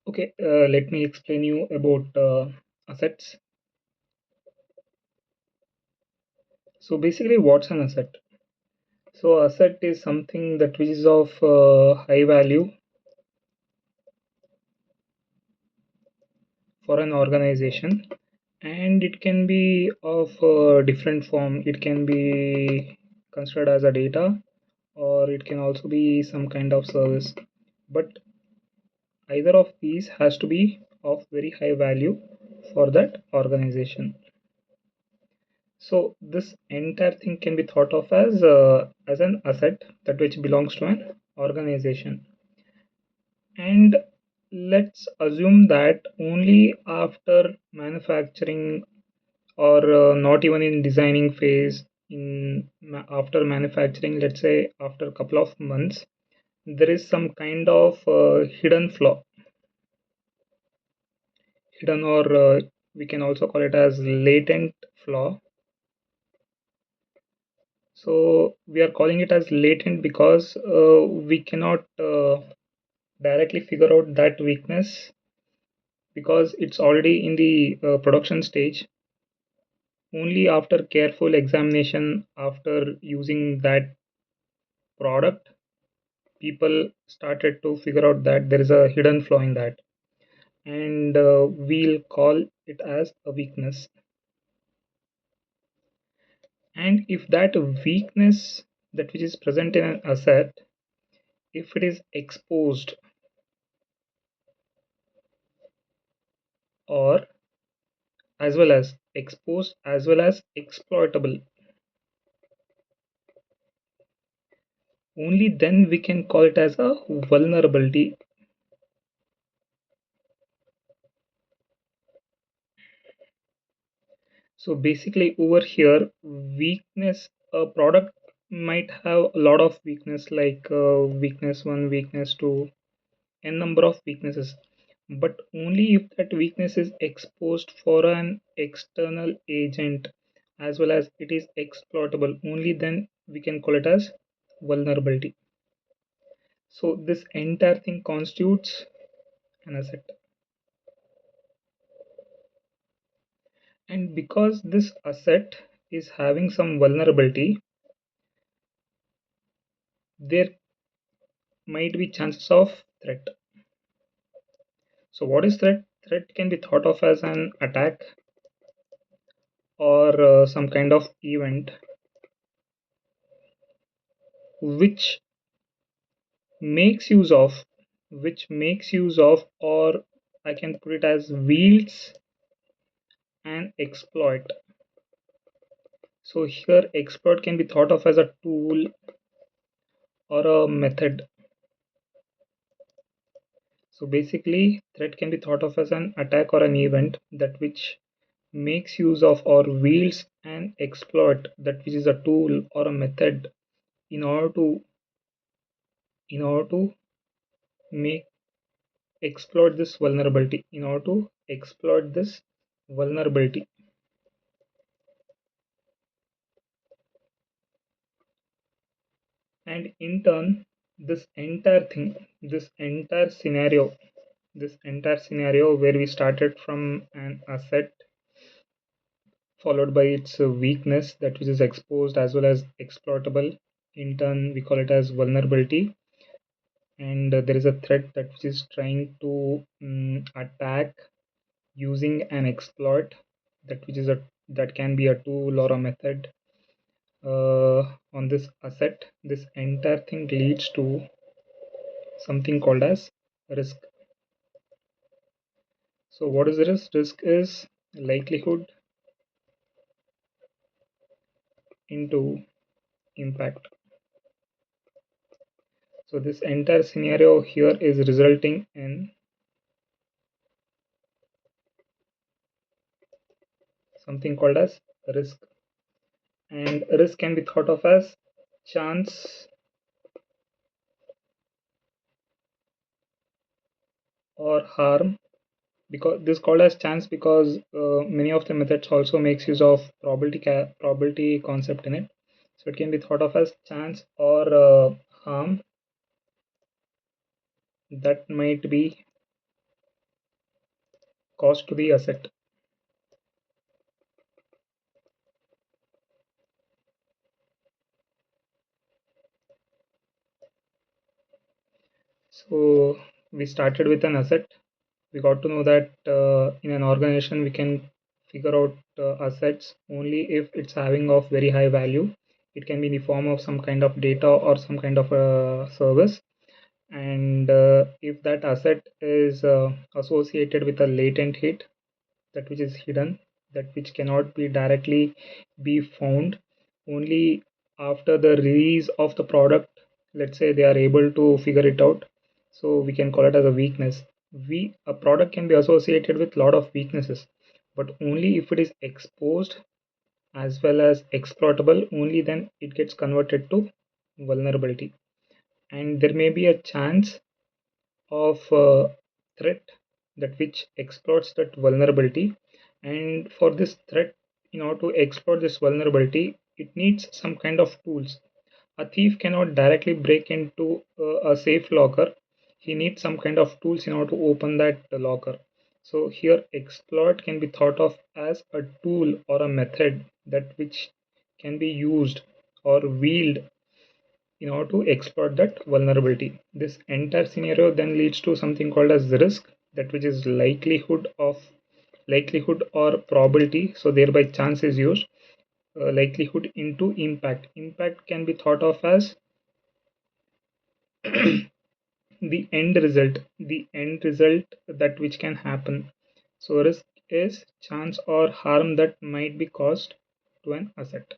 Okay, let me explain you about assets. So basically, what's an asset? So asset is something that which is of high value for an organization, and it can be of different form. It can be considered as a data, or it can also be some kind of service. But either of these has to be of very high value for that organization. So this entire thing can be thought of as an asset that which belongs to an organization. And let's assume that only after manufacturing or not even in designing phase after manufacturing, let's say after a couple of months, there is some kind of hidden flaw, hidden or we can also call it as latent flaw. So we are calling it as latent because we cannot directly figure out that weakness because it's already in the production stage. Only after careful examination, after using that product, people started to figure out that there is a hidden flaw in that, and we'll call it as a weakness. And if that weakness that which is present in an asset, if it is exposed or as well as exposed as well as exploitable, only then we can call it as a vulnerability. So basically over here, weakness, a product might have a lot of weakness like weakness 1, weakness 2, n number of weaknesses. But only if that weakness is exposed for an external agent as well as it is exploitable, only then we can call it as vulnerability. So this entire thing constitutes an asset. And because this asset is having some vulnerability, there might be chances of threat. So what is threat? Threat can be thought of as an attack or some kind of event which makes use of or I can put it as wields and exploit. So here exploit can be thought of as a tool or a method. So basically threat can be thought of as an attack or an event that which makes use of or wields and exploit that which is a tool or a method in order to make exploit this vulnerability in order to exploit this vulnerability. And in turn, this entire scenario where we started from an asset followed by its weakness that which is exposed as well as exploitable, in turn we call it as vulnerability. And there is a threat that which is trying to attack using an exploit that can be a tool or a method on this asset. This entire thing leads to something called as risk. So what is the risk? Risk is likelihood into impact. So this entire scenario here is resulting in something called as risk. And risk can be thought of as chance or harm, because this called as chance because many of the methods also makes use of probability concept in it. So it can be thought of as chance or harm that might be cost to the asset. So we started with an asset. We got to know that in an organization we can figure out assets only if it's having of very high value. It can be in the form of some kind of data or some kind of a service. And if that asset is associated with a latent hit, that which is hidden, that which cannot be directly be found, only after the release of the product, let's say they are able to figure it out, so we can call it as a weakness. We A product can be associated with lot of weaknesses, but only if it is exposed as well as exploitable, only then it gets converted to vulnerability. And there may be a chance of threat that which exploits that vulnerability. And for this threat, in order to exploit this vulnerability, it needs some kind of tools. A thief cannot directly break into a safe locker. He needs some kind of tools in order to open that locker. So here exploit can be thought of as a tool or a method that which can be used or wielded in order to exploit that vulnerability. This entire scenario then leads to something called as the risk, that which is likelihood or probability. So thereby chance is used. Likelihood into impact. Impact can be thought of as the end result that which can happen. So risk is chance or harm that might be caused to an asset.